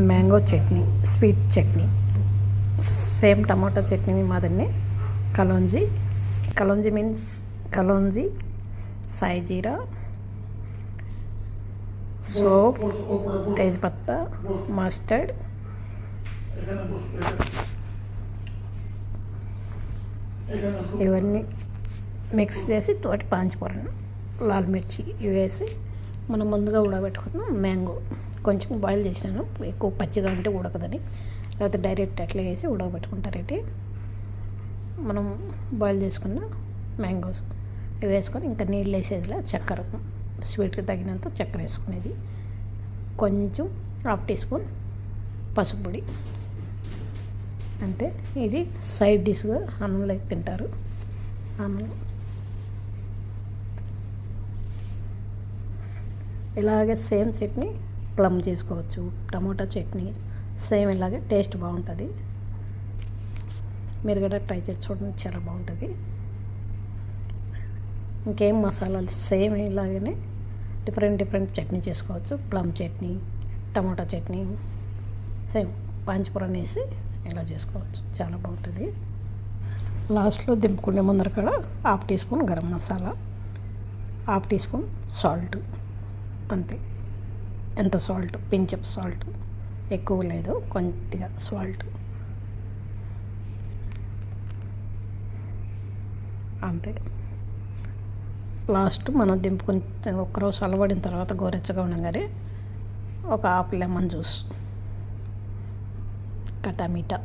Mango chutney, sweet chutney, same టమాటా చట్నీ మాదిరినే kalonji means kalonji, సాయిజీరా, సోప్, తేజ్పత్తా, మస్టర్డ్, ఇవన్నీ మిక్స్ చేసి తోటి పాంచిపోరను, లాల్ మిర్చి ఇవి వేసి మనం ముందుగా ఉడకబెట్టుకున్న మ్యాంగో కొంచెం బాయిల్ చేసినాను, ఎక్కువ పచ్చిగా అంటే ఉడకదని, లేకపోతే డైరెక్ట్ అట్లా వేసి ఉడకబెట్టుకుంటారేంటి. మనం బాయిల్ చేసుకున్న మ్యాంగోస్ ఇవి వేసుకొని ఇంకా నీళ్ళు వేసేదిలా చక్కెర, స్వీట్కి తగినంత చక్కెర వేసుకునేది, కొంచెం 1/2 టీ స్పూన్ పసుపు పొడి, అంతే. ఇది సైడ్ డిష్గా అన్నంలోకి తింటారు. అన్నం ఇలాగే సేమ్ చట్నీ ప్లమ్ చేసుకోవచ్చు, టమోటా చట్నీ సేమ్ ఇలాగే టేస్ట్ బాగుంటుంది. మీరు కూడా ట్రై చేసి చూడండి, చాలా బాగుంటుంది. ఇంకేం మసాలాలు సేమ్ ఇలాగనే డిఫరెంట్ చట్నీ చేసుకోవచ్చు. ప్లమ్ చట్నీ, టమాటా చట్నీ సేమ్ పాంచపురం వేసి ఇలా చేసుకోవచ్చు, చాలా బాగుంటుంది. లాస్ట్లో దింపుకునే ముందర కూడా 1/2 teaspoon garam masala, 1/2 teaspoon salt, అంతే. ఎంత సాల్ట్, పించప్ సాల్ట్, ఎక్కువ లేదు, కొద్దిగా సాల్ట్, అంతే. లాస్ట్ మనం దింపుకొని ఒక్కరోజు చల్లబడిన తర్వాత గోరెచ్చగా ఉండగానే ఒక 1/2 లెమన్ జ్యూస్, టమాటా,